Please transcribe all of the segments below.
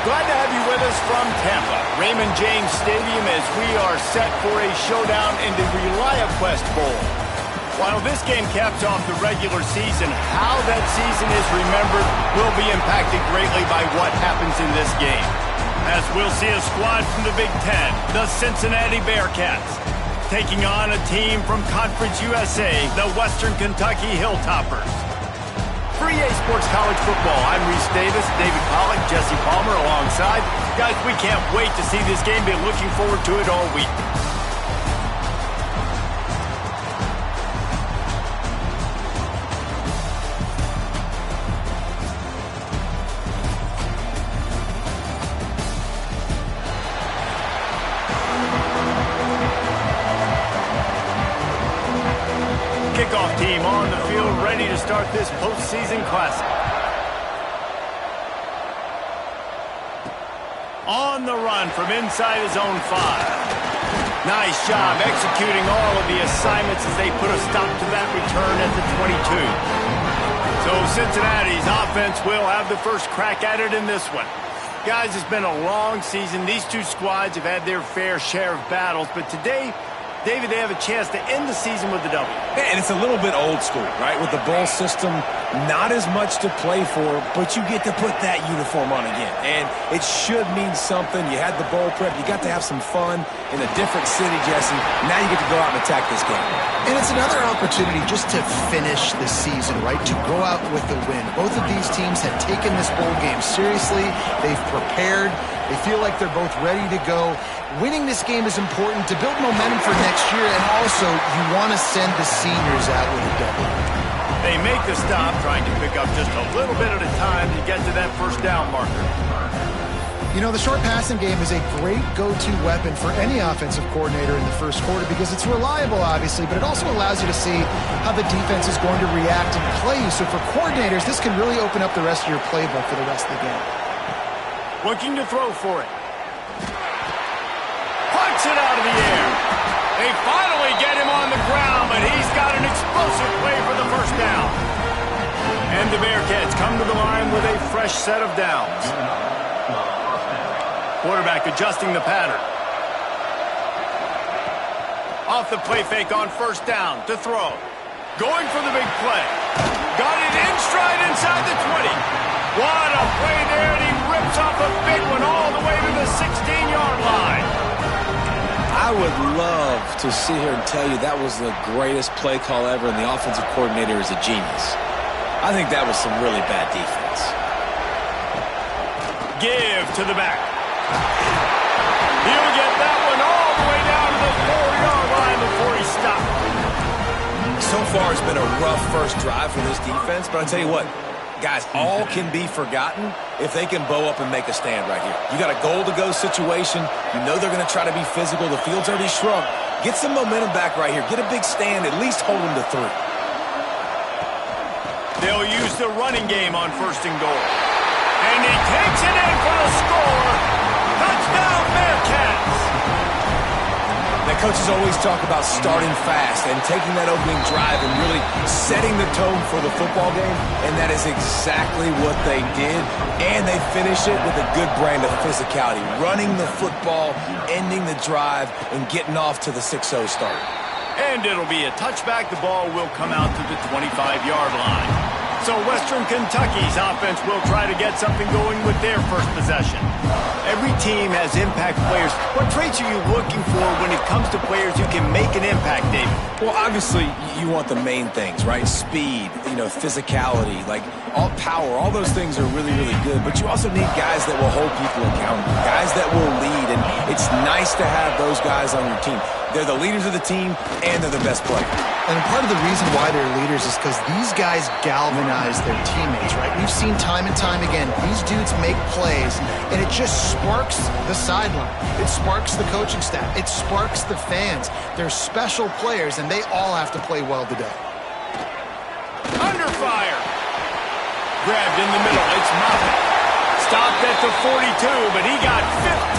glad to have you with us from Tampa, Raymond James Stadium, as we are set for a showdown in the ReliaQuest Bowl. While this game caps off the regular season, how that season is remembered will be impacted greatly by what happens in this game. As we'll see a squad from the Big Ten, the Cincinnati Bearcats, taking on a team from Conference USA, the Western Kentucky Hilltoppers. For EA Sports College Football, I'm Reese Davis, David Pollack, Jesse Palmer alongside. Guys, we can't wait to see this game. Been looking forward to it all week. Kickoff team on the field, ready to start this postseason classic. On the run from inside his own 5. Nice job executing all of the assignments as they put a stop to that return at the 22. So Cincinnati's offense will have the first crack at it in this one. Guys, it's been a long season. These two squads have had their fair share of battles, but today, David, they have a chance to end the season with a W. And it's a little bit old school, right? With the bowl system, not as much to play for, but you get to put that uniform on again. And it should mean something. You had the bowl prep. You got to have some fun in a different city, Jesse. Now you get to go out and attack this game. And it's another opportunity just to finish the season, right? To go out with the win. Both of these teams have taken this bowl game seriously. They've prepared. They feel like they're both ready to go. Winning this game is important to build momentum for next year, and also you want to send the seniors out with a W. They make the stop, trying to pick up just a little bit at a time to get to that first down marker. You know, the short passing game is a great go-to weapon for any offensive coordinator in the first quarter because it's reliable, obviously, but it also allows you to see how the defense is going to react and play you. So for coordinators, this can really open up the rest of your playbook for the rest of the game. Looking to throw for it. Punts it out of the air. They finally get him on the ground, but he's got an explosive play for the first down. And the Bearcats come to the line with a fresh set of downs. Quarterback adjusting the pattern. Off the play fake on first down to throw. Going for the big play. Got it in stride inside the 20. What a play there, and he rips off a big one all the way to the 16-yard line. I would love to sit here and tell you that was the greatest play call ever, and the offensive coordinator is a genius. I think that was some really bad defense. Give to the back. He'll get that one all the way down to the 4-yard line before he stopped. So far, it's been a rough first drive for this defense, but I'll tell you what, guys, all can be forgotten if they can bow up and make a stand right here. You got a goal-to-go situation. You know they're going to try to be physical. The field's already shrunk. Get some momentum back right here. Get a big stand. At least hold them to 3. They'll use the running game on first and goal. And he takes it in for the score. Touchdown, Bearcats! The coaches always talk about starting fast and taking that opening drive and really setting the tone for the football game, and that is exactly what they did, and they finish it with a good brand of physicality, running the football, ending the drive, and getting off to the 6-0 start. And it'll be a touchback. The ball will come out to the 25-yard line. So Western Kentucky's offense will try to get something going with their first possession. Every team has impact players. What traits are you looking for when it comes to players who can make an impact, David? Well, obviously, you want the main things, right? Speed, physicality, like all power, all those things are really, really good. But you also need guys that will hold people accountable, guys that will lead. And it's nice to have those guys on your team. They're the leaders of the team, and they're the best players. And part of the reason why they're leaders is because these guys galvanize their teammates, right? We've seen time and time again, these dudes make plays, and it just sparks the sideline. It sparks the coaching staff. It sparks the fans. They're special players, and they all have to play well today. Under fire. Grabbed in the middle. It's Moffitt. Stopped at the 42, but he got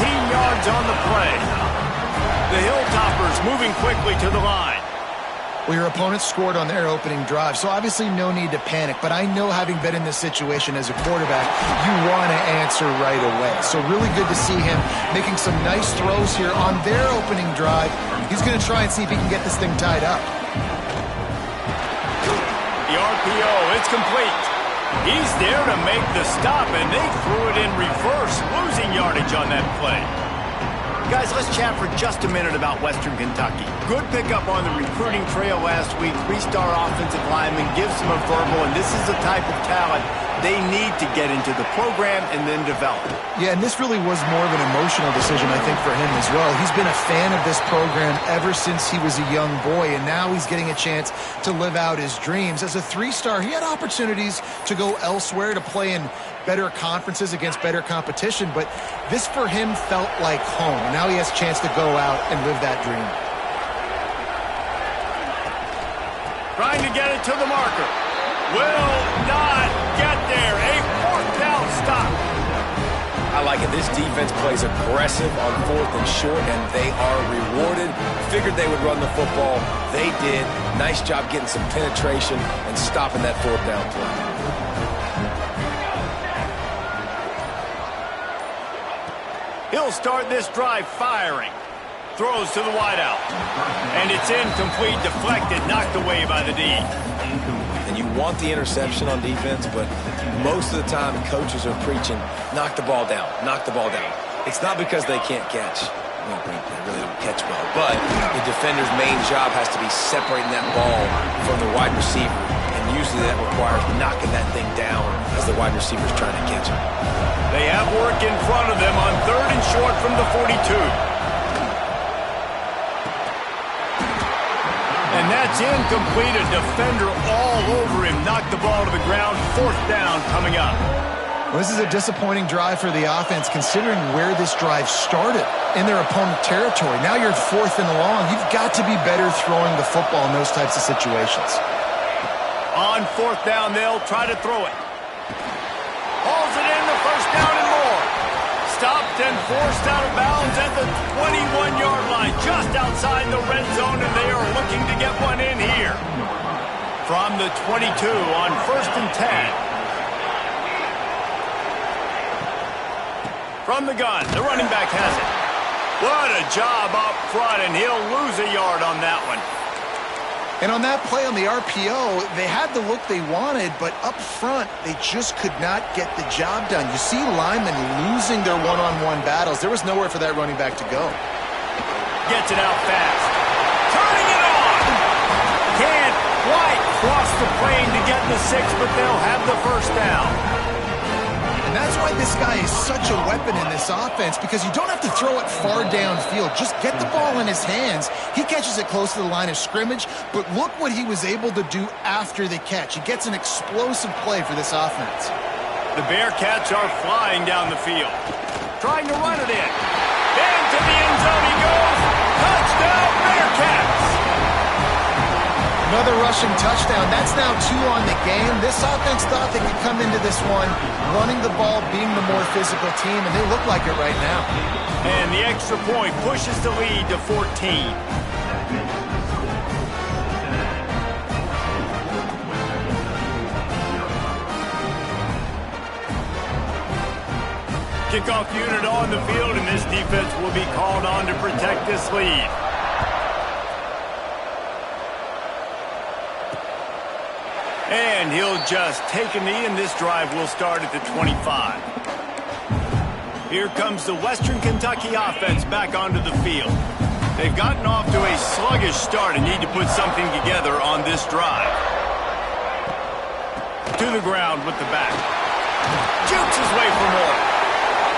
15 yards on the play. The Hilltoppers moving quickly to the line. Well, your opponent scored on their opening drive, so obviously no need to panic. But I know, having been in this situation as a quarterback, you want to answer right away. So really good to see him making some nice throws here on their opening drive. He's going to try and see if he can get this thing tied up. The RPO, it's complete. He's there to make the stop, and they threw it in reverse, losing yardage on that play. Guys, let's chat for just a minute about Western Kentucky. Good pickup on the recruiting trail last week. 3-star offensive lineman gives them a verbal, and this is the type of talent they need to get into the program and then develop. Yeah, and this really was more of an emotional decision, I think, for him as well. He's been a fan of this program ever since he was a young boy, and now he's getting a chance to live out his dreams. As a 3-star, he had opportunities to go elsewhere, to play in better conferences against better competition, but this for him felt like home. Now he has a chance to go out and live that dream. Trying to get it to the marker. Will not get there. A 4th down stop. I like it. This defense plays aggressive on 4th and short, and they are rewarded. Figured they would run the football. They did. Nice job getting some penetration and stopping that 4th down play. He'll start this drive firing. Throws to the wideout. And it's incomplete, deflected, knocked away by the D. And you want the interception on defense, but most of the time coaches are preaching, knock the ball down, knock the ball down. It's not because they can't catch. Well, they really don't catch well. But the defender's main job has to be separating that ball from the wide receiver. And usually that requires knocking that thing down as the wide receiver's trying to catch it. They have work in front of them on 3rd and short from the 42. And that's incomplete. A defender all over him. Knocked the ball to the ground. 4th down coming up. Well, this is a disappointing drive for the offense, considering where this drive started, in their opponent territory. Now you're at 4th and long. You've got to be better throwing the football in those types of situations. On 4th down, they'll try to throw it. Hauls it in, the 1st down and more. Stopped and forced out of bounds at the 21-yard line, just outside the red zone, and they are looking to get one in here. From the 22 on 1st and 10. From the gun, the running back has it. What a job up front, and he'll lose a yard on that one. And on that play on the RPO, they had the look they wanted, but up front, they just could not get the job done. You see linemen losing their one-on-one battles. There was nowhere for that running back to go. Gets it out fast. Turning it on! Can't quite cross the plane to get the 6, but they'll have the 1st down. And that's why this guy is such a weapon in this offense, because you don't have to throw it far downfield. Just get the ball in his hands. He catches it close to the line of scrimmage, but look what he was able to do after the catch. He gets an explosive play for this offense. The Bearcats are flying down the field. Trying to run it in. Into the end zone he goes. Touchdown, Bearcats! Another rushing touchdown. That's now 2 on the game. This offense thought they could come into this one running the ball, being the more physical team, and they look like it right now. And the extra point pushes the lead to 14. Kickoff unit on the field, and this defense will be called on to protect this lead. And he'll just take a knee, and this drive will start at the 25. Here comes the Western Kentucky offense back onto the field. They've gotten off to a sluggish start and need to put something together on this drive. To the ground with the back. Jukes his way for more.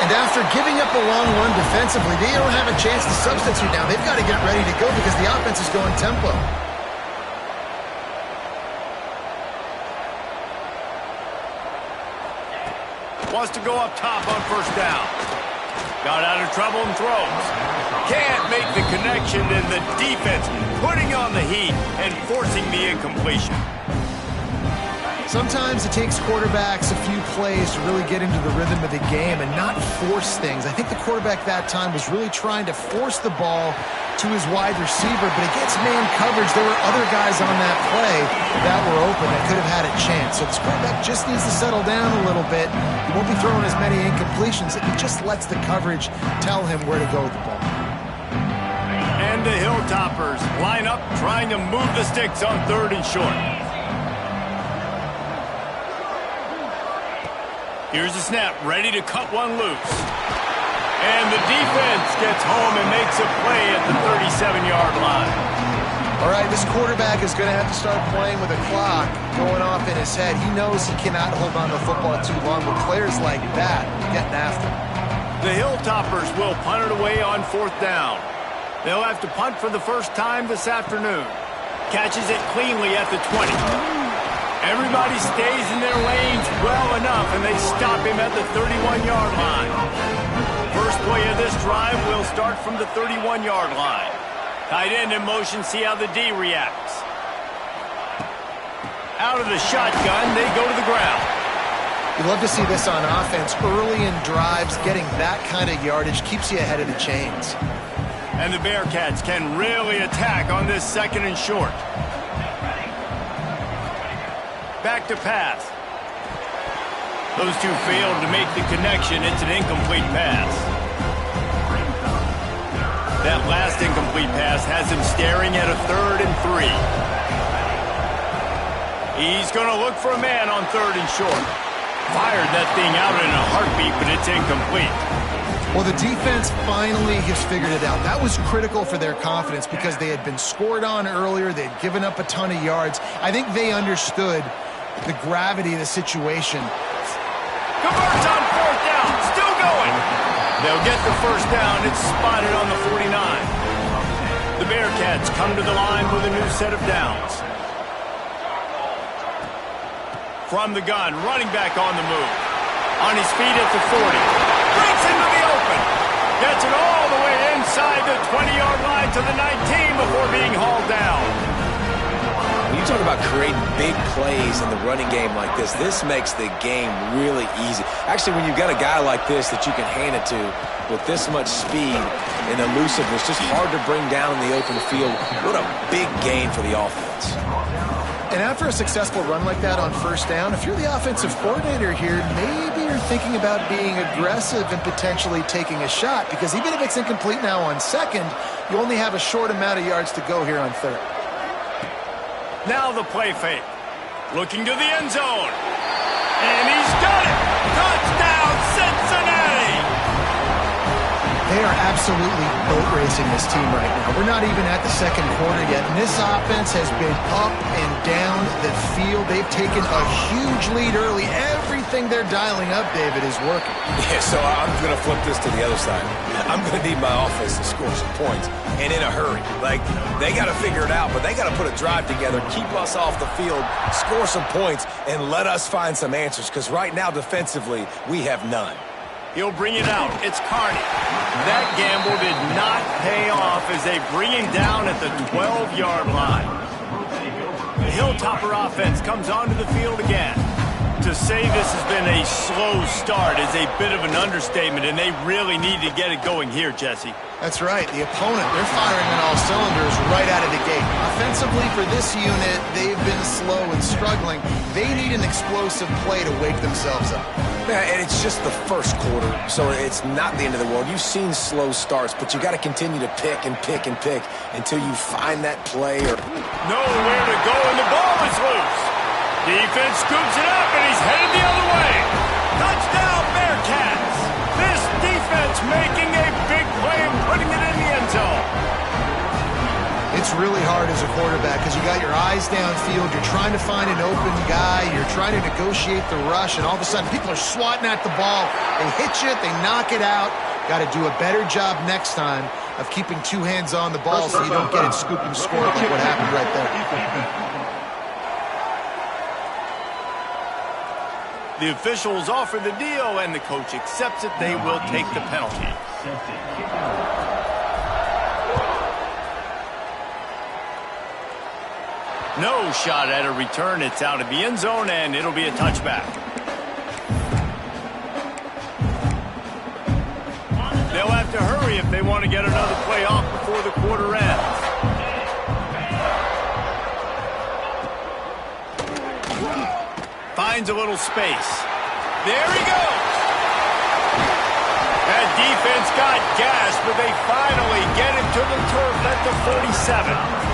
And after giving up a long one defensively, they don't have a chance to substitute now. They've got to get ready to go because the offense is going tempo. Wants to go up top on 1st down. Got out of trouble and throws. Can't make the connection, and the defense putting on the heat and forcing the incompletion. Sometimes it takes quarterbacks a few plays to really get into the rhythm of the game and not force things. I think the quarterback that time was really trying to force the ball to his wide receiver, but against man coverage, there were other guys on that play that were open that could have had a chance. So this quarterback just needs to settle down a little bit. He won't be throwing as many incompletions. He just lets the coverage tell him where to go with the ball. And the Hilltoppers line up trying to move the sticks on 3rd and short. Here's the snap, ready to cut one loose. And the defense gets home and makes a play at the 37-yard line. All right, this quarterback is going to have to start playing with a clock going off in his head. He knows he cannot hold on to the football too long, but players like that are getting after him. The Hilltoppers will punt it away on 4th down. They'll have to punt for the first time this afternoon. Catches it cleanly at the 20. Everybody stays in their lanes well enough, and they stop him at the 31-yard line. First play of this drive will start from the 31-yard line. Tight end in motion, see how the D reacts. Out of the shotgun, they go to the ground. You love to see this on offense. Early in drives, getting that kind of yardage keeps you ahead of the chains. And the Bearcats can really attack on this 2nd and short. Back to pass. Those two failed to make the connection. It's an incomplete pass. That last incomplete pass has him staring at a 3rd and 3. He's going to look for a man on 3rd and short. Fired that thing out in a heartbeat, but it's incomplete. Well, the defense finally has figured it out. That was critical for their confidence because they had been scored on earlier. They had given up a ton of yards. I think they understood the gravity of the situation. Converts on 4th down. Still going. They'll get the first down. It's spotted on the 49. The Bearcats come to the line with a new set of downs. From the gun, running back on the move. On his feet at the 40. Breaks into the open. Gets it all the way inside the 20-yard line to the 19 before being hauled down. When you talk about creating big plays in the running game like this makes the game really easy. Actually, when you've got a guy like this that you can hand it to with this much speed and elusiveness, just hard to bring down in the open field. What a big gain for the offense. And after a successful run like that on 1st down, if you're the offensive coordinator here, maybe you're thinking about being aggressive and potentially taking a shot, because even if it's incomplete now on 2nd, you only have a short amount of yards to go here on 3rd. Now the play fake. Looking to the end zone. And he's got it! Touchdown, Cincinnati! They are absolutely boat racing this team right now. We're not even at the 2nd quarter yet, and this offense has been up and down the field. They've taken a huge lead early. Everything they're dialing up, David, is working. Yeah, so I'm going to flip this to the other side. I'm going to need my offense to score some points, and in a hurry. Like, they got to figure it out, but they got to put a drive together, keep us off the field, score some points, and let us find some answers, because right now, defensively, we have none. He'll bring it out. It's Carney. That gamble did not pay off as they bring him down at the 12-yard line. The Hilltopper offense comes onto the field again. To say this has been a slow start is a bit of an understatement, and they really need to get it going here, Jesse. That's right. The opponent, they're firing on all cylinders right out of the gate. Offensively, for this unit, they've been slow and struggling. They need an explosive play to wake themselves up. Yeah, and it's just the first quarter, so it's not the end of the world. You've seen slow starts, but you got to continue to pick and pick and pick until you find that play. Nowhere to go, and the ball is loose. Defense scoops it up, and he's headed the other way. Touchdown, Bearcats. This defense making a big play and putting it in the end zone. It's really hard as a quarterback because you got your eyes downfield. You're trying to find an open guy. You're trying to negotiate the rush, and all of a sudden people are swatting at the ball. They hit you. They knock it out. Got to do a better job next time of keeping two hands on the ball so you don't get it scoop and score like what happened right there. The officials offer the deal, and the coach accepts it. They will take the penalty. No shot at a return. It's out of the end zone, and it'll be a touchback. They'll have to hurry if they want to get another play off before the quarter. quarter ends. Finds a little space. There he goes. That defense got gas, but they finally get him to the turf at the 47.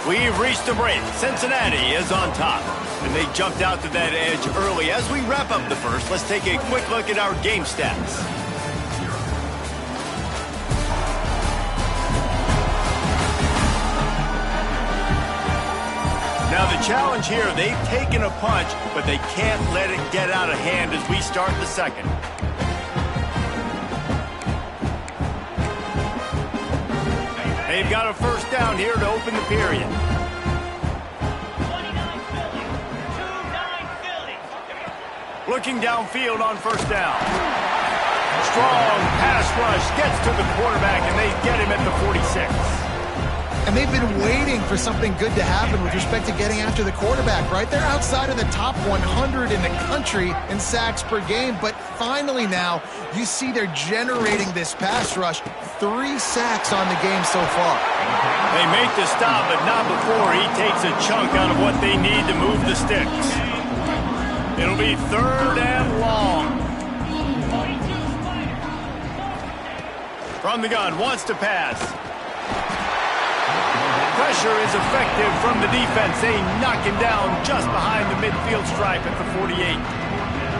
We've reached the break. Cincinnati is on top. And they jumped out to that edge early. As we wrap up the first, let's take a quick look at our game stats. Now the challenge here, they've taken a punch, but they can't let it get out of hand as we start the second. They've got a first down here to open the period. Looking downfield on first down. Strong pass rush gets to the quarterback, and they get him at the 46. And they've been waiting for something good to happen with respect to getting after the quarterback, right? They're outside of the top 100 in the country in sacks per game, but finally now you see they're generating this pass rush. 3 sacks on the game so far. They make the stop, but not before he takes a chunk out of what they need to move the sticks. It'll be 3rd and long. From the gun, wants to pass. Pressure is effective from the defense. They knock him down just behind the midfield stripe at the 48.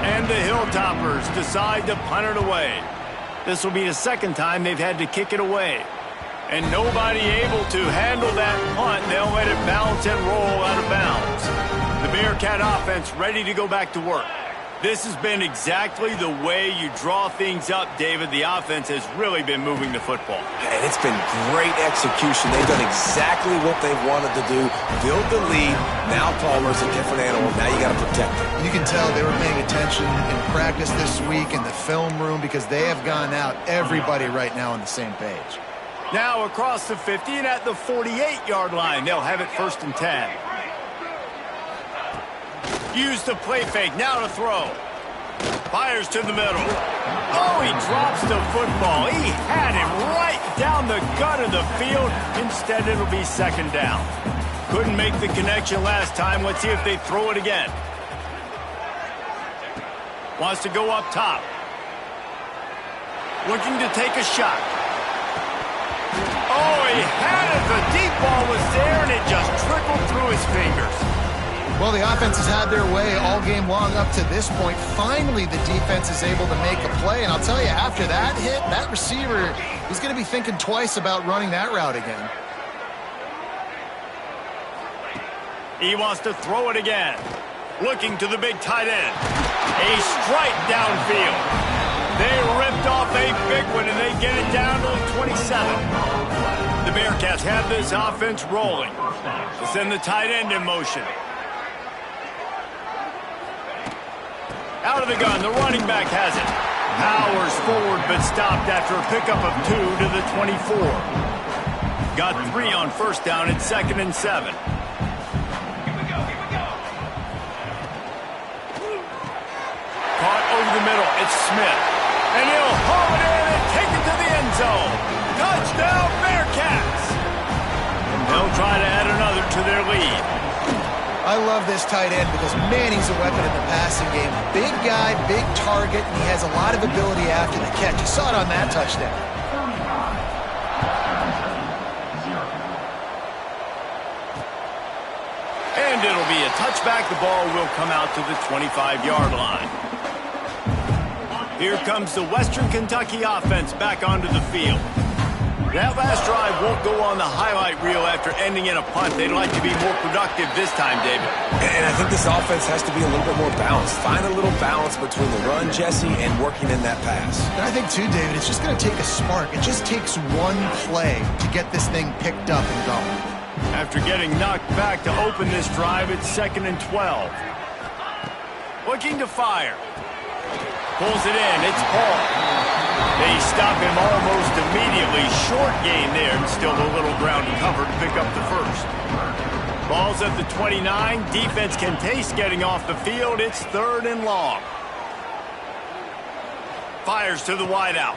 And the Hilltoppers decide to punt it away. This will be the second time they've had to kick it away. And nobody able to handle that punt. They'll let it bounce and roll out of bounds. The Bearcat offense ready to go back to work. This has been exactly the way you draw things up, David. The offense has really been moving the football. And it's been great execution. They've done exactly what they've wanted to do. Build the lead. Now Palmer's a different animal. Now you got to protect him. You can tell they were paying attention in practice this week in the film room because they have gone out, everybody right now on the same page. Now across the 50 and at the 48-yard line, they'll have it 1st and 10. Use the play fake, now to throw. Fires to the middle. Oh, he drops the football. He had him right down the gut of the field. Instead, it'll be 2nd down. Couldn't make the connection last time. Let's see if they throw it again. Wants to go up top. Looking to take a shot. Oh, he had it. The deep ball was there, and it just trickled through his fingers. Well, the offense has had their way all game long up to this point. Finally, the defense is able to make a play. And I'll tell you, after that hit, that receiver, he's going to be thinking twice about running that route again. He wants to throw it again. Looking to the big tight end. A strike downfield. They ripped off a big one, and they get it down to the 27. The Bearcats have this offense rolling. They send the tight end in motion. Out of the gun, the running back has it. Powers forward, but stopped after a pickup of 2 to the 24. Got 3 on first down at 2nd and 7. Caught over the middle, it's Smith. And he'll haul it in and take it to the end zone. Touchdown, Bearcats! And they'll try to add another to their lead. I love this tight end because, man, he's a weapon in the passing game. Big guy, big target, and he has a lot of ability after the catch. You saw it on that touchdown. And it'll be a touchback. The ball will come out to the 25-yard line. Here comes the Western Kentucky offense back onto the field. That last drive won't go on the highlight reel after ending in a punt. They'd like to be more productive this time, David. And I think this offense has to be a little bit more balanced. Find a little balance between the run, Jesse, and working in that pass. And I think, too, David, it's just going to take a spark. It just takes one play to get this thing picked up and going. After getting knocked back to open this drive, it's 2nd and 12. Looking to fire. Pulls it in. It's Paul. They stop him almost immediately. Short gain there, and still a little ground to cover to pick up the first. Ball's at the 29. Defense can taste getting off the field. It's 3rd and long. Fires to the wideout.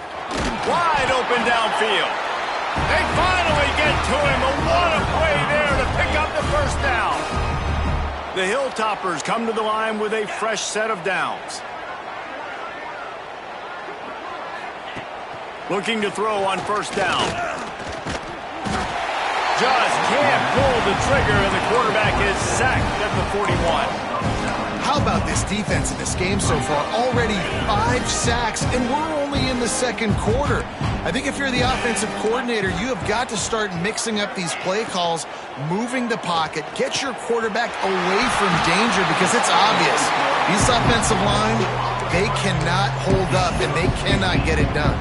Wide open downfield. They finally get to him. What a play there to pick up the first down. The Hilltoppers come to the line with a fresh set of downs. Looking to throw on first down. Just can't pull the trigger, and the quarterback is sacked at the 41. How about this defense in this game so far? Already 5 sacks, and we're only in the second quarter. I think if you're the offensive coordinator, you have got to start mixing up these play calls, moving the pocket, get your quarterback away from danger, because it's obvious. This offensive line, they cannot hold up, and they cannot get it done.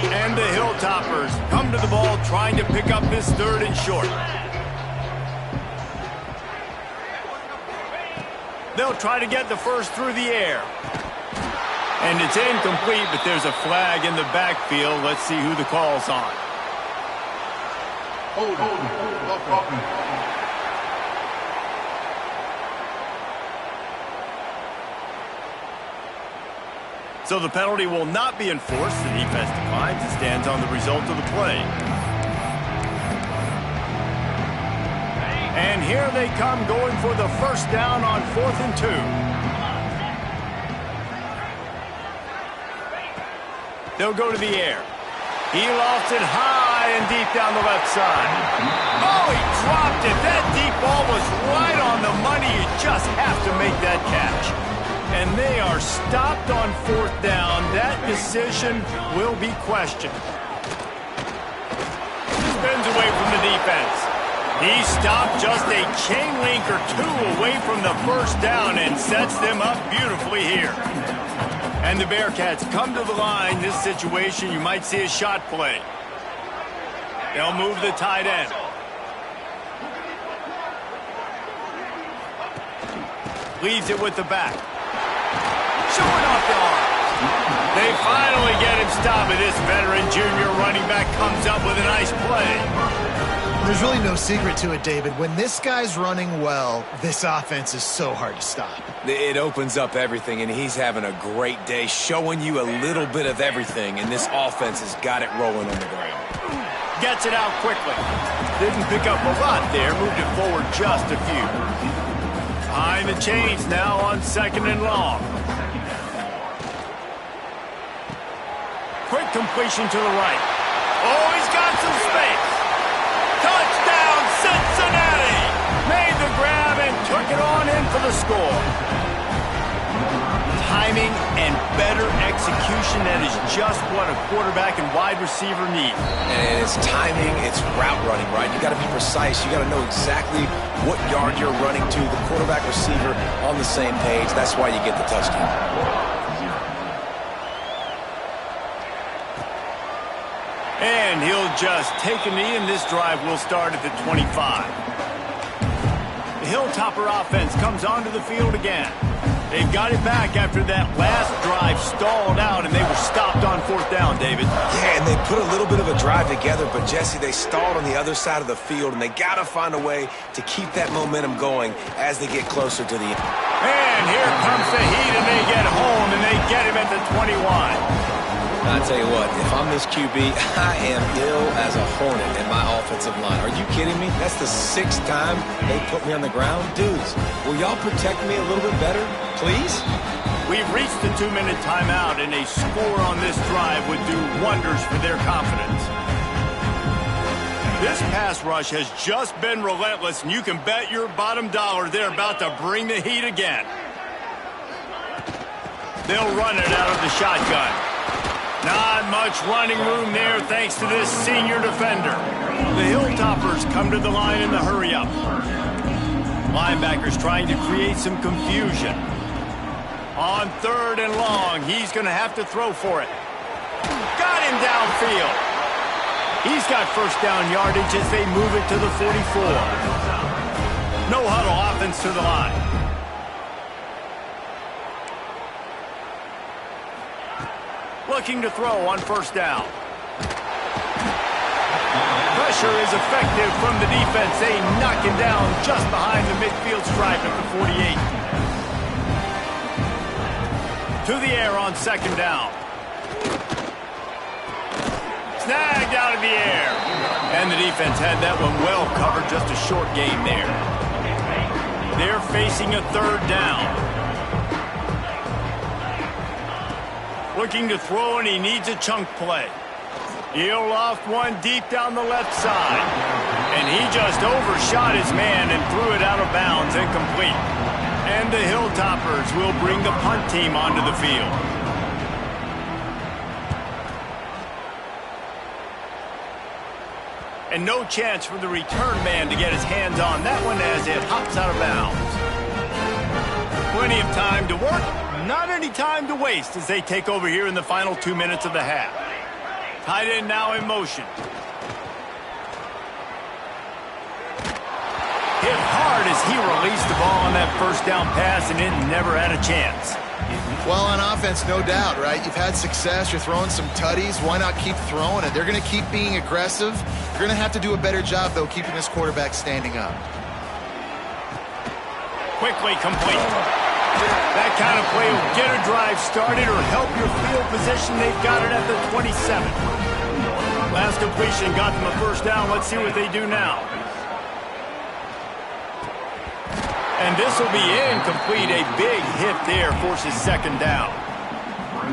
And the Hilltoppers come to the ball trying to pick up this 3rd and short. They'll try to get the first through the air. And it's incomplete, but there's a flag in the backfield. Let's see who the call's on. So the penalty will not be enforced. The defense declines and stands on the result of the play. And here they come, going for the first down on 4th and 2. They'll go to the air. He lofts it high and deep down the left side. Oh, he dropped it. That deep ball was right on the money. You just have to make that catch. And they are stopped on 4th down. That decision will be questioned. Spins away from the defense. He stopped just a chain link or 2 away from the first down and sets them up beautifully here. And the Bearcats come to the line. This situation, you might see a shot play. They'll move the tight end. Leaves it with the back. Showing off the arm. They finally get him stopped, and this veteran junior running back comes up with a nice play. There's really no secret to it, David. When this guy's running well, this offense is so hard to stop. It opens up everything, and he's having a great day, showing you a little bit of everything, and this offense has got it rolling on the ground. Gets it out quickly. Didn't pick up a lot there, moved it forward just a few. Behind the chains now on 2nd and long. Quick completion to the right. Oh, he's got some space. Touchdown, Cincinnati! Made the grab and took it on in for the score. Timing and better execution, that is just what a quarterback and wide receiver need. And it's timing, it's route running, right? You got to be precise. You got to know exactly what yard you're running to. The quarterback receiver on the same page. That's why you get the touchdown. And he'll just take a knee, and this drive will start at the 25. The Hilltopper offense comes onto the field again. They've got it back after that last drive stalled out, and they were stopped on 4th down, David. Yeah, and they put a little bit of a drive together, but, Jesse, they stalled on the other side of the field, and they got to find a way to keep that momentum going as they get closer to the end. And here comes the heat, and they get home, and they get him at the 21. I tell you what, if I'm this QB, I am ill as a hornet in my offensive line. Are you kidding me? That's the 6th time they put me on the ground. Dudes, will y'all protect me a little bit better, please? We've reached the 2-minute timeout, and a score on this drive would do wonders for their confidence. This pass rush has just been relentless, and you can bet your bottom dollar they're about to bring the heat again. They'll run it out of the shotgun. Not much running room there thanks to this senior defender. The Hilltoppers come to the line in the hurry-up. Linebackers trying to create some confusion. On 3rd and long, he's going to have to throw for it. Got him downfield. He's got first down yardage as they move it to the 44. No huddle offense to the line. looking to throw on first down. Pressure is effective from the defense. They knock him down just behind the midfield stripe at the 48. To the air on second down. Snagged out of the air. And the defense had that one well covered. Just a short gain there. They're facing a third down. Looking to throw, and he needs a chunk play. He'll loft one deep down the left side. And he just overshot his man and threw it out of bounds, incomplete. And the Hilltoppers will bring the punt team onto the field. And no chance for the return man to get his hands on that one as it hops out of bounds. Plenty of time to work, not any time to waste as they take over here in the final 2 minutes of the half. Tight end now in motion. Hit hard as he released the ball on that first down pass, and it never had a chance. Well, on offense, no doubt, right? You've had success. You're throwing some tutties. Why not keep throwing it? They're going to keep being aggressive. You're going to have to do a better job, though, keeping this quarterback standing up. Quickly complete. That kind of play will get a drive started or help your field position. They've got it at the 27. Last completion got them a first down. Let's see what they do now. And this will be incomplete. A big hit there forces second down.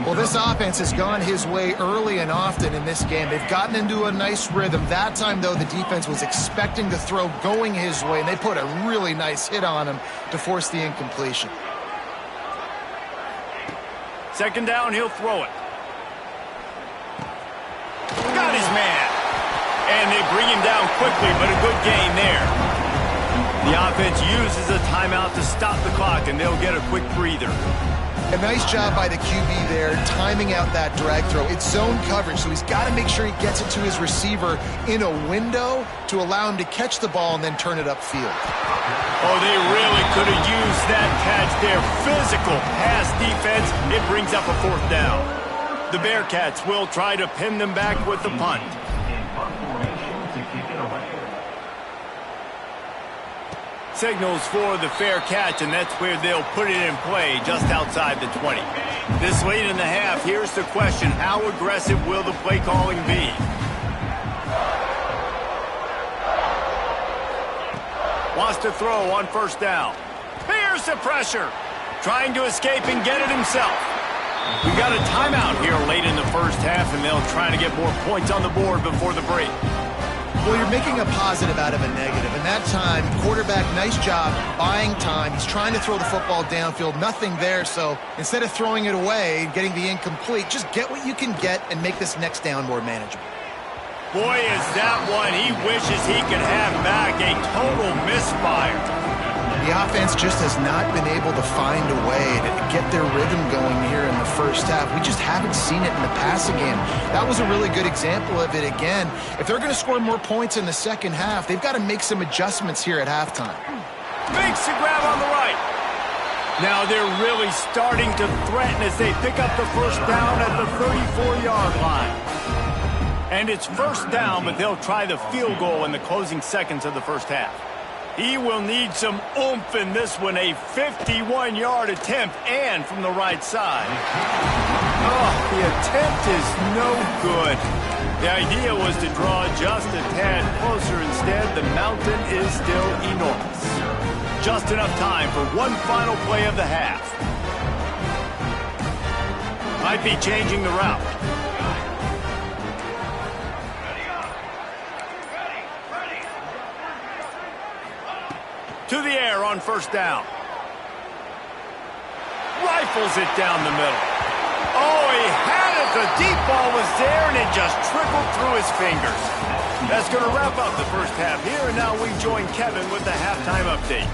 Well, this offense has gone his way early and often in this game. They've gotten into a nice rhythm. That time, though, the defense was expecting the throw going his way, and they put a really nice hit on him to force the incompletion. Second down, he'll throw it. Got his man. And they bring him down quickly, but a good gain there. The offense uses a timeout to stop the clock, and they'll get a quick breather. A nice job by the QB there, timing out that drag throw. It's zone coverage, so he's got to make sure he gets it to his receiver in a window to allow him to catch the ball and then turn it upfield. Oh, they really could have used that catch there. Physical pass defense. It brings up a fourth down. The Bearcats will try to pin them back with the punt. Signals for the fair catch, and that's where they'll put it in play, just outside the 20. This late in the half, here's the question: how aggressive will the play calling be? Wants to throw on first down. Here's the pressure. Trying to escape and get it himself. We got a timeout here late in the first half, and they'll try to get more points on the board before the break. Well, you're making a positive out of a negative. And that time, quarterback, nice job buying time. He's trying to throw the football downfield. Nothing there. So instead of throwing it away and getting the incomplete, just get what you can get and make this next down more manageable. Boy, is that one he wishes he could have back. A total misfire. The offense just has not been able to find a way to get their rhythm going here in the first half. We just haven't seen it in the passing game. That was a really good example of it again. If they're going to score more points in the second half, they've got to make some adjustments here at halftime. Makes the grab on the right. Now they're really starting to threaten as they pick up the first down at the 34-yard line. And it's first down, but they'll try the field goal in the closing seconds of the first half. He will need some oomph in this one, a 51-yard attempt, and from the right side. Oh, the attempt is no good. The idea was to draw just a tad closer. Instead, the mountain is still enormous. Just enough time for one final play of the half. Might be changing the route. To the air on first down. Rifles it down the middle. Oh, he had it. The deep ball was there, and it just trickled through his fingers. That's going to wrap up the first half here, and now we join Kevin with the halftime update.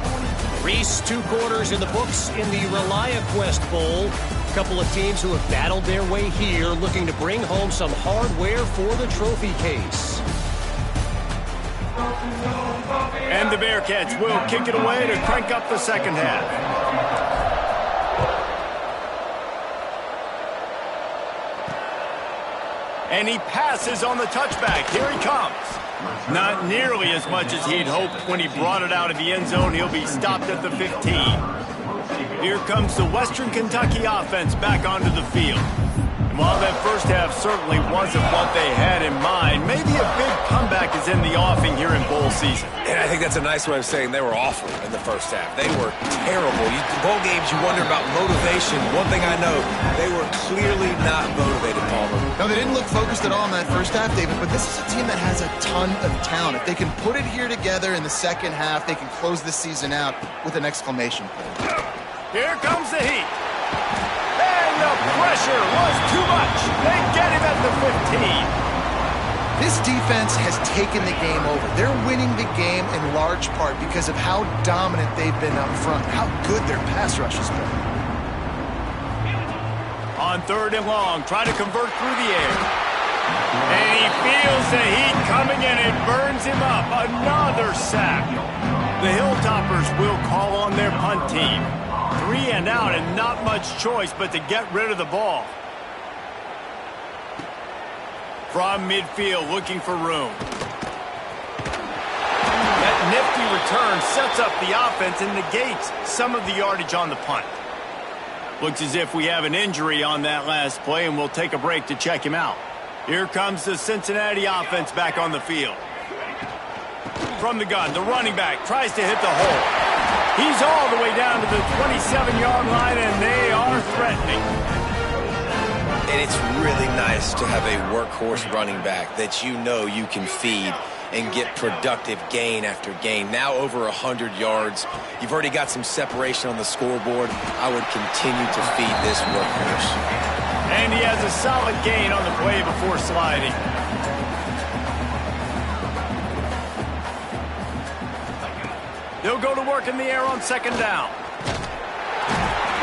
Reese, 2 quarters in the books in the ReliaQuest Bowl. A couple of teams who have battled their way here, looking to bring home some hardware for the trophy case. And the Bearcats will kick it away to crank up the second half. And he passes on the touchback. Here he comes. Not nearly as much as he'd hoped when he brought it out of the end zone. He'll be stopped at the 15. Here comes the Western Kentucky offense back onto the field. And while that first half certainly wasn't what they had in mind, maybe a big comeback is in the offing here in bowl season. And I think that's a nice way of saying they were awful in the first half. They were terrible. Bowl games, you wonder about motivation. One thing I know, they were clearly not motivated, Palmer. No, they didn't look focused at all in that first half, David, but this is a team that has a ton of talent. If they can put it here together in the second half, they can close this season out with an exclamation point. Here comes the heat. And the pressure was too much. They get him at the 15. This defense has taken the game over. They're winning the game in large part because of how dominant they've been up front, how good their pass rush has been. On 3rd and long, try to convert through the air. And he feels the heat coming in. It burns him up. Another sack. The Hilltoppers will call on their punt team. 3 and out and not much choice but to get rid of the ball. From midfield, looking for room. That nifty return sets up the offense and negates some of the yardage on the punt. Looks as if we have an injury on that last play, and we'll take a break to check him out. Here comes the Cincinnati offense back on the field. From the gun, the running back tries to hit the hole. He's all the way down to the 27-yard line, and they are threatening. And it's really nice to have a workhorse running back that you know you can feed and get productive gain after gain. Now over 100 yards. You've already got some separation on the scoreboard. I would continue to feed this workhorse. And he has a solid gain on the play before sliding. They'll go to work in the air on 2nd down.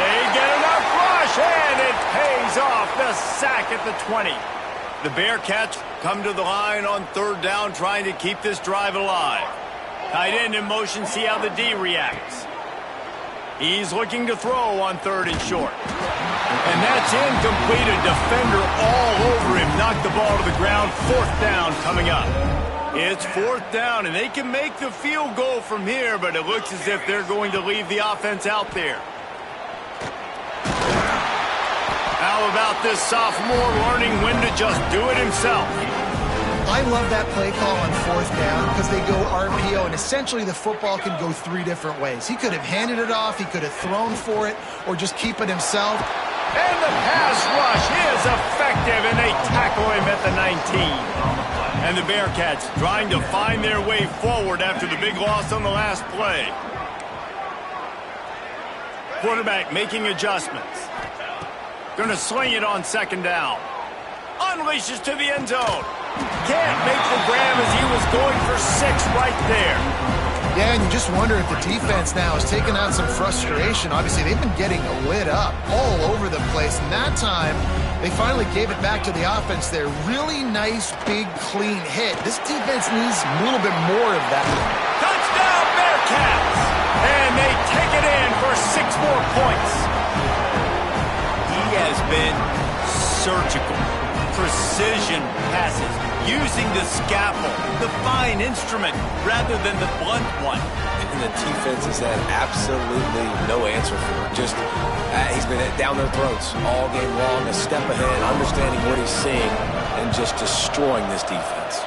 They get enough rush, and it pays off. The sack at the 20. The Bearcats come to the line on 3rd down, trying to keep this drive alive. Tight end in motion, see how the D reacts. He's looking to throw on 3rd and short. And that's incomplete. A defender all over him. Knocked the ball to the ground. 4th down coming up. It's 4th down, and they can make the field goal from here, but it looks as if they're going to leave the offense out there. How about this sophomore learning when to just do it himself? I love that play call on 4th down because they go RPO, and essentially the football can go 3 different ways. He could have handed it off, he could have thrown for it, or just keep it himself. And the pass rush is effective, and they tackle him at the 19. And the Bearcats trying to find their way forward after the big loss on the last play. Quarterback making adjustments. Going to sling it on 2nd down. Unleashes to the end zone. Can't make the grab as he was going for 6 right there. Yeah, and you just wonder if the defense now is taking out some frustration. Obviously, they've been getting lit up all over the place. And that time, they finally gave it back to the offense there. Really nice, big, clean hit. This defense needs a little bit more of that. Touchdown, Bearcats! And they take it in for 6 more points. He has been surgical. Precision passes, using the scalpel, the fine instrument, rather than the blunt one. And the defense has had absolutely no answer for it. Just, he's been down their throats all game long, a step ahead, understanding what he's seeing, and just destroying this defense.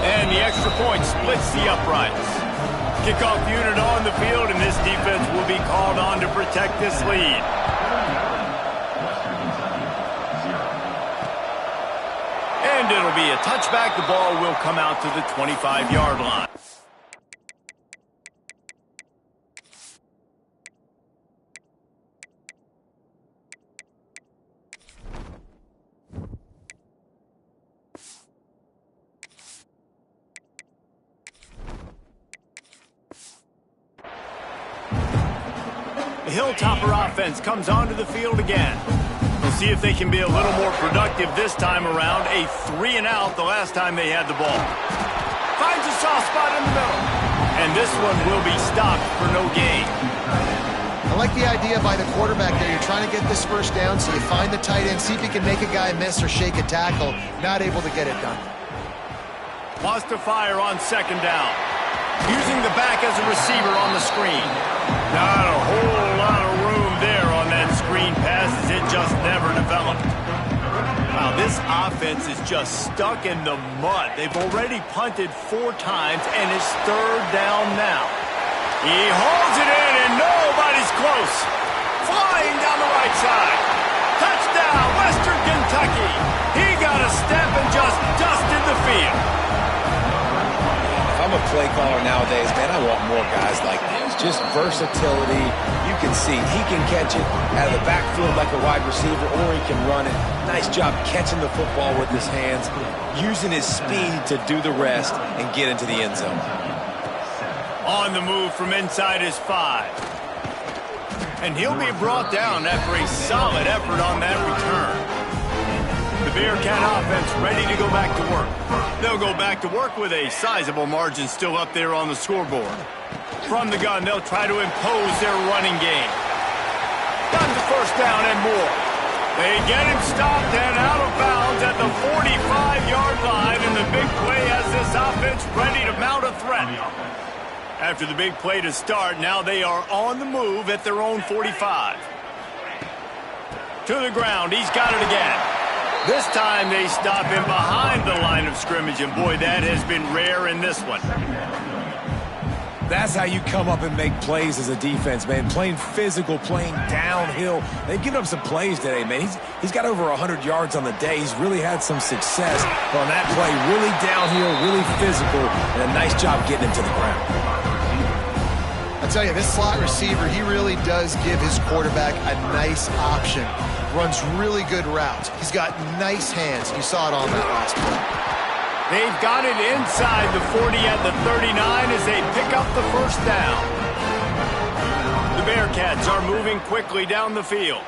And the extra point splits the uprights. Kickoff unit on the field, and this defense will be called on to protect this lead. And it'll be a touchback. The ball will come out to the 25-yard line. The Hilltopper offense comes onto the field again. We'll see if they can be a little more productive this time around. A 3 and out the last time they had the ball. Finds a soft spot in the middle. And this one will be stopped for no gain. I like the idea by the quarterback there. You're trying to get this first down, so you find the tight end, see if you can make a guy miss or shake a tackle. Not able to get it done. Wants to fire on second down. Using the back as a receiver on the screen. Not a whole lot of room there on that screen pass as it just never developed. Wow, this offense is just stuck in the mud. They've already punted 4 times, and it's third down now. He holds it in, and nobody's close. Flying down the right side. Touchdown, Western Kentucky. He got a step and just dusted the field. If I'm a play caller nowadays, man, I want more guys like this. Just versatility. You can see he can catch it out of the backfield like a wide receiver, or he can run it. Nice job catching the football with his hands, using his speed to do the rest and get into the end zone. On the move from inside his 5. And he'll be brought down after a solid effort on that return. The Bearcat offense ready to go back to work. They'll go back to work with a sizable margin still up there on the scoreboard. From the gun, they'll try to impose their running game. Got the first down and more. They get him stopped and out of bounds at the 45-yard line, and the big play has this offense ready to mount a threat. After the big play to start, now they are on the move at their own 45. To the ground, he's got it again. This time they stop him behind the line of scrimmage, and boy, that has been rare in this one. That's how you come up and make plays as a defense, man. Playing physical, playing downhill. They've given up some plays today, man. He's got over 100 yards on the day. He's really had some success on that play. Really downhill, really physical, and a nice job getting him to the ground. I'll tell you, this slot receiver, he really does give his quarterback a nice option. Runs really good routes. He's got nice hands. You saw it on that last play. They've got it inside the 40 at the 39 as they pick up the first down. The Bearcats are moving quickly down the field.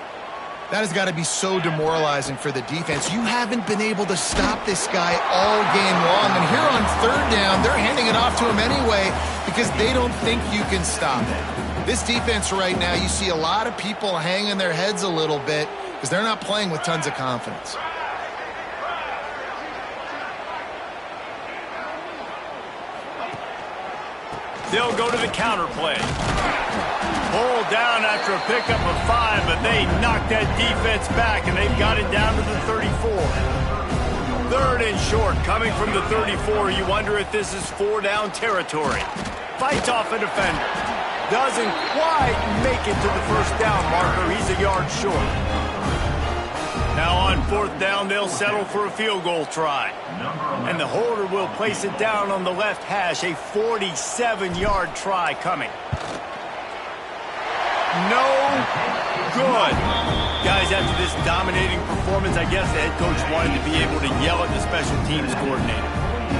That has got to be so demoralizing for the defense. You haven't been able to stop this guy all game long. And here on third down, they're handing it off to him anyway because they don't think you can stop it. This defense right now, you see a lot of people hanging their heads a little bit because they're not playing with tons of confidence. They'll go to the counter play. Pulled down after a pickup of 5, but they knocked that defense back, and they've got it down to the 34. Third and short, coming from the 34. You wonder if this is 4-down territory. Fights off a defender. Doesn't quite make it to the first down marker. He's a yard short. Now on fourth down, they'll settle for a field goal try. And the holder will place it down on the left hash. A 47-yard try coming. No good. Guys, after this dominating performance, I guess the head coach wanted to be able to yell at the special teams coordinator.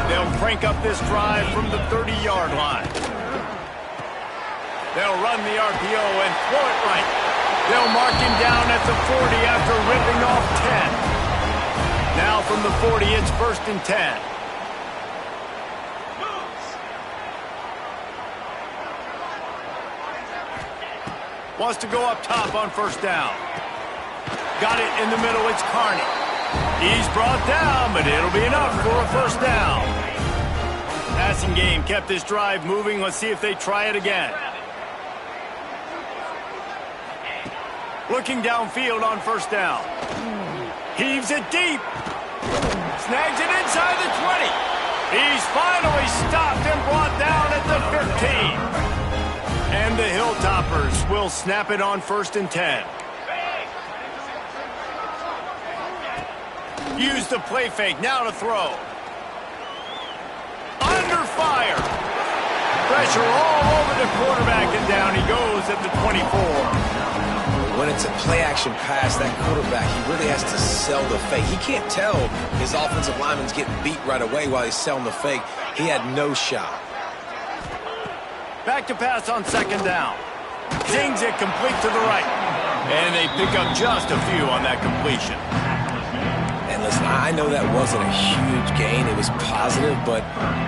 They'll crank up this drive from the 30-yard line. They'll run the RPO and throw it right. They'll mark him down at the 40 after ripping off 10. Now from the 40, it's 1st and 10. Wants to go up top on first down. Got it in the middle, it's Carney. He's brought down, but it'll be enough for a first down. Passing game kept this drive moving. Let's see if they try it again. Looking downfield on first down. Heaves it deep. Snags it inside the 20. He's finally stopped and brought down at the 15. And the Hilltoppers will snap it on 1st and 10. Use the play fake, now to throw. Under fire. Pressure all over the quarterback, and down he goes at the 24. When it's a play-action pass, that quarterback, he really has to sell the fake. He can't tell his offensive lineman's getting beat right away while he's selling the fake. He had no shot. Back to pass on 2nd down. Zings it complete to the right. And they pick up just a few on that completion. And listen, I know that wasn't a huge gain. It was positive, but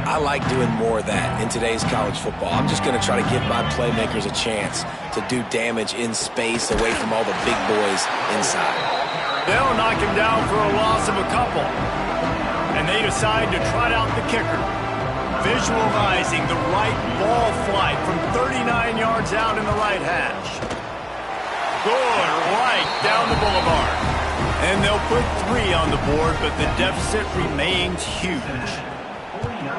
I like doing more of that in today's college football. I'm just going to try to give my playmakers a chance to do damage in space away from all the big boys inside. They'll knock him down for a loss of a couple. And they decide to trot out the kicker. Visualizing the right ball flight from 39 yards out in the right hash. Good right down the boulevard. And they'll put 3 on the board, but the deficit remains huge.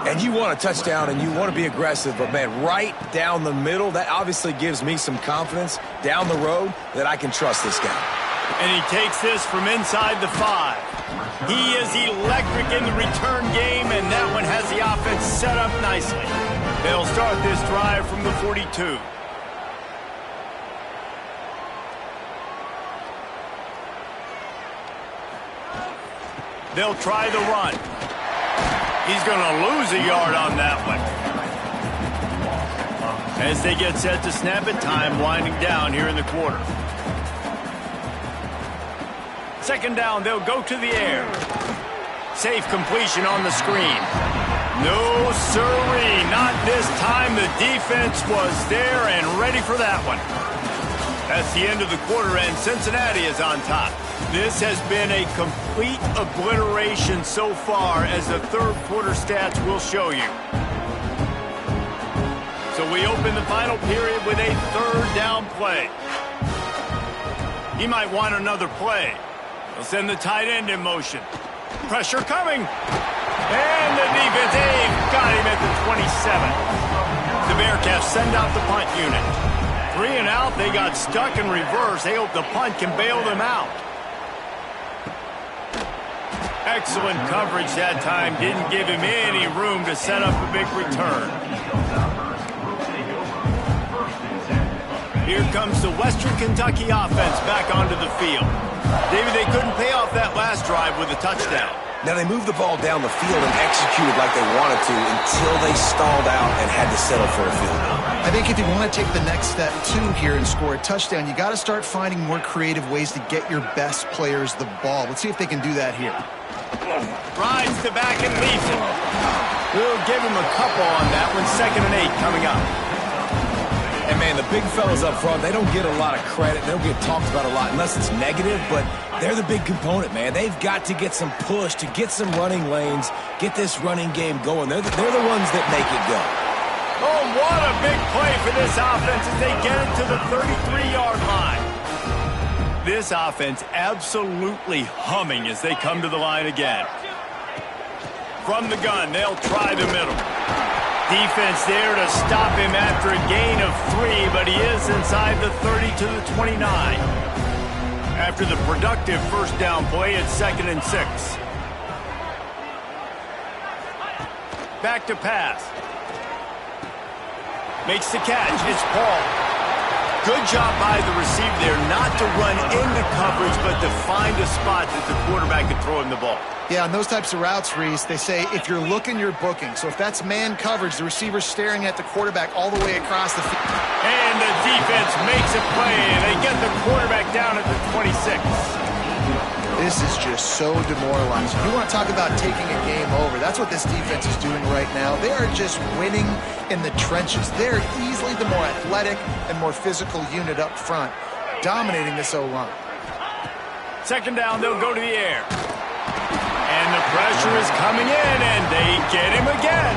And you want a touchdown and you want to be aggressive, but man, right down the middle, that obviously gives me some confidence down the road that I can trust this guy. And he takes this from inside the 5. He is electric in the return game, and that one has the offense set up nicely. They'll start this drive from the 42. They'll try the run. He's going to lose a yard on that one. As they get set to snap it, time winding down here in the quarter. Second down, they'll go to the air. Safe completion on the screen. No siree, not this time. The defense was there and ready for that one. That's the end of the quarter, and Cincinnati is on top. This has been a complete obliteration so far, as the third quarter stats will show you. So we open the final period with a third down play. He might want another play. They'll send the tight end in motion. Pressure coming. And the defense, they've got him at the 27. The Bearcats send out the punt unit. 3 and out, they got stuck in reverse. They hope the punt can bail them out. Excellent coverage that time. Didn't give him any room to set up a big return. Here comes the Western Kentucky offense back onto the field. David, they couldn't pay off that last drive with a touchdown. Now, they moved the ball down the field and executed like they wanted to until they stalled out and had to settle for a field goal. I think if you want to take the next step, too, here and score a touchdown, you got to start finding more creative ways to get your best players the ball. Let's see if they can do that here. Rides the back and leaves it. We'll give him a couple on that one. 2nd and 8 coming up. And, man, the big fellas up front, they don't get a lot of credit. They don't get talked about a lot unless it's negative, but they're the big component, man. They've got to get some push, to get some running lanes, get this running game going. They're the ones that make it go. Oh, what a big play for this offense as they get it to the 33-yard line. This offense absolutely humming as they come to the line again. From the gun, they'll try the middle. Defense there to stop him after a gain of 3, but he is inside the 30 to the 29. After the productive first down play, it's 2nd and 6. Back to pass. Makes the catch. It's Paul. Good job by the receiver there not to run into coverage, but to find a spot that the quarterback can throw him the ball. Yeah, on those types of routes, Reese, they say if you're looking, you're booking. So if that's man coverage, the receiver's staring at the quarterback all the way across the field. And the defense makes a play, and they get the quarterback down at the 26. This is just so demoralizing. You want to talk about taking a game over. That's what this defense is doing right now. They are just winning in the trenches. They're easily the more athletic and more physical unit up front, dominating this O-line. 2nd down, they'll go to the air. And the pressure is coming in, and they get him again.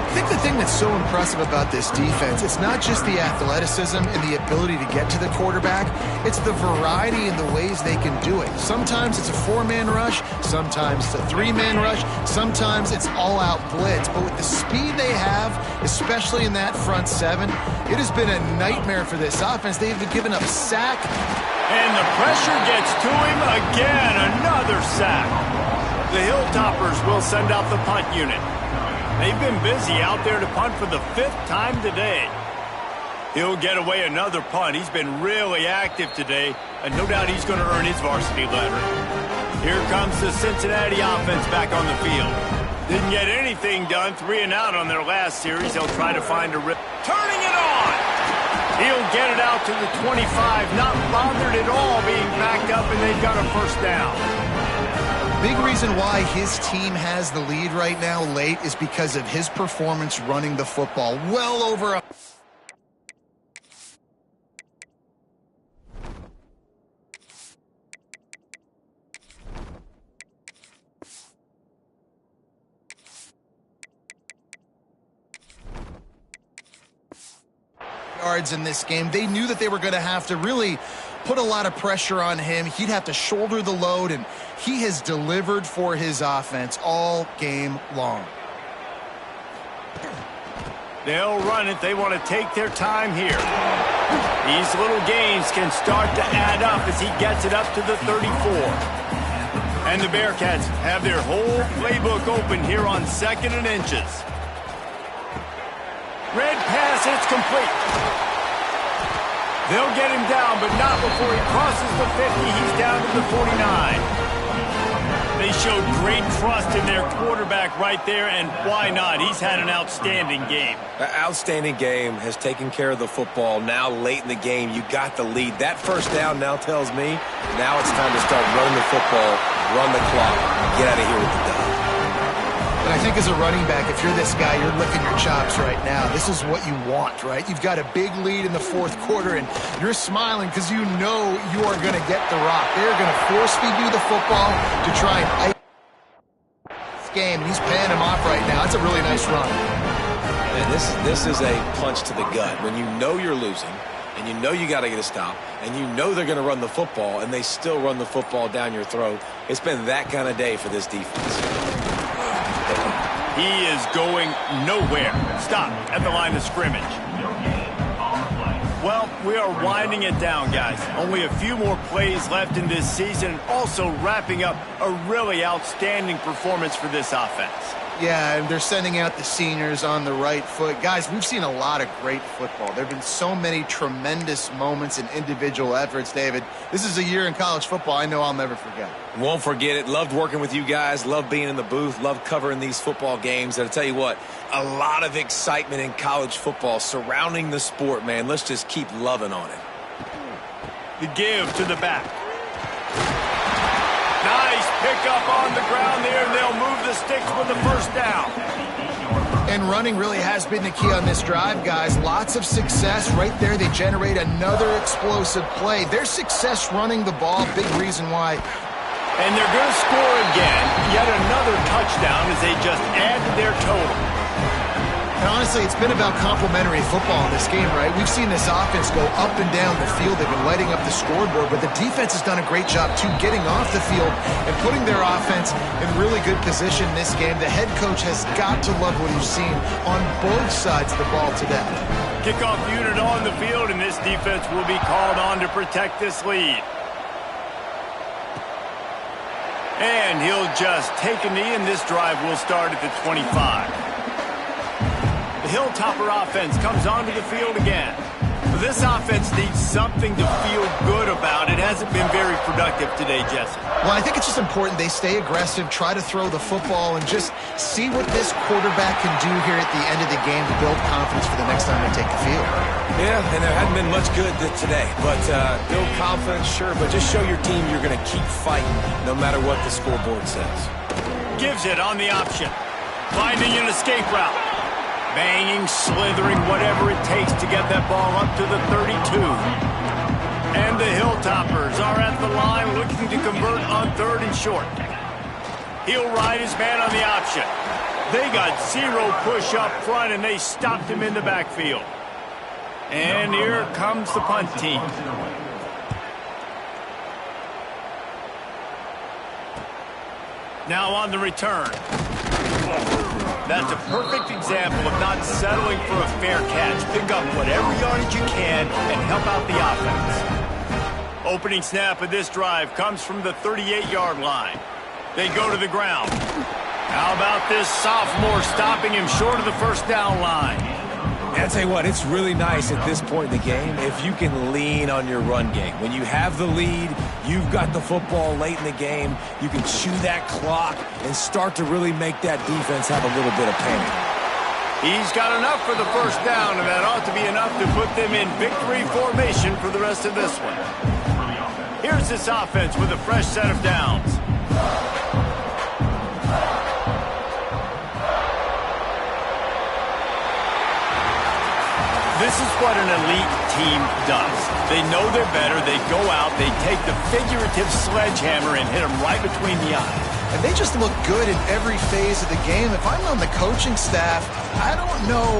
I think the thing that's so impressive about this defense, it's not just the athleticism and the ability to get to the quarterback. It's the variety in the ways they can do it. Sometimes it's a 4-man rush. Sometimes it's a 3-man rush. Sometimes it's all-out blitz. But with the speed they have, especially in that front 7, it has been a nightmare for this offense. They've been giving up sack. And the pressure gets to him again. Another sack. The Hilltoppers will send out the punt unit. They've been busy out there to punt for the 5th time today. He'll get away another punt. He's been really active today, and no doubt he's going to earn his varsity letter. Here comes the Cincinnati offense back on the field. Didn't get anything done. 3 and out on their last series. They'll try to find a rip. Turning it on! He'll get it out to the 25. Not bothered at all being backed up, and they've got a first down. big reason why his team has the lead right now late is because of his performance running the football. Well over a... yards in this game. They knew that they were going to have to really put a lot of pressure on him. He'd have to shoulder the load, and he has delivered for his offense all game long. They'll run it. They want to take their time here. These little gains can start to add up as he gets it up to the 34. And the Bearcats have their whole playbook open here on 2nd and inches. Red pass, it's complete. They'll get him down, but not before he crosses the 50. He's down to the 49. They showed great trust in their quarterback right there, and why not? He's had an outstanding game. An outstanding game, has taken care of the football. Now late in the game, you got the lead. That first down now tells me now it's time to start running the football, run the clock, get out of here with the dub. And I think as a running back, if you're this guy, you're licking your chops right now. This is what you want, right? You've got a big lead in the 4th quarter, and you're smiling because you know you are going to get the rock. They're going to force-feed you the football to try and ice this game. He's paying him off right now. It's a really nice run. And this is a punch to the gut. When you know you're losing, and you know you got to get a stop, and you know they're going to run the football, and they still run the football down your throat, it's been that kind of day for this defense. He is going nowhere. Stop at the line of scrimmage. Well, we are winding it down, guys. Only a few more plays left in this season. Also wrapping up a really outstanding performance for this offense. Yeah, and they're sending out the seniors on the right foot. Guys, we've seen a lot of great football. There have been so many tremendous moments and individual efforts, David. This is a year in college football I know I'll never forget. Won't forget it. Loved working with you guys. Loved being in the booth. Loved covering these football games. And I'll tell you what, a lot of excitement in college football surrounding the sport, man. Let's just keep loving on it. The give to the back. Nice pickup on the ground there, and they'll move the sticks with the first down. And running really has been the key on this drive, guys. Lots of success right there. They generate another explosive play. Their success running the ball, big reason why. And they're going to score again. Yet another touchdown as they just add to their total. And honestly, it's been about complementary football in this game, right? We've seen this offense go up and down the field. They've been lighting up the scoreboard, but the defense has done a great job, too, getting off the field and putting their offense in really good position in this game. The head coach has got to love what he's seen on both sides of the ball today. Kickoff unit on the field, and this defense will be called on to protect this lead. And he'll just take a knee, and this drive will start at the 25. The Hilltopper offense comes onto the field again. This offense needs something to feel good about. It hasn't been very productive today, Jesse. Well, I think it's just important they stay aggressive, try to throw the football, and just see what this quarterback can do here at the end of the game to build confidence for the next time they take the field. Yeah, and there hadn't been much good today. But build confidence, sure, but just show your team you're going to keep fighting no matter what the scoreboard says. Gives it on the option. Finding an escape route. Banging, slithering, whatever it takes to get that ball up to the 32. And the Hilltoppers are at the line looking to convert on 3rd and short. He'll ride his man on the option. They got zero push up front, and they stopped him in the backfield. And here comes the punt team. Now on the return. That's a perfect example of not settling for a fair catch. Pick up whatever yardage you can and help out the offense. Opening snap of this drive comes from the 38-yard line. They go to the ground. How about this sophomore stopping him short of the first down line? I'll tell you what, it's really nice at this point in the game if you can lean on your run game. When you have the lead, you've got the football late in the game, you can chew that clock and start to really make that defense have a little bit of panic. He's got enough for the first down, and that ought to be enough to put them in victory formation for the rest of this one. Here's this offense with a fresh set of downs. This is what an elite team does. They know they're better. They go out. They take the figurative sledgehammer and hit them right between the eyes. And they just look good in every phase of the game. If I'm on the coaching staff, I don't know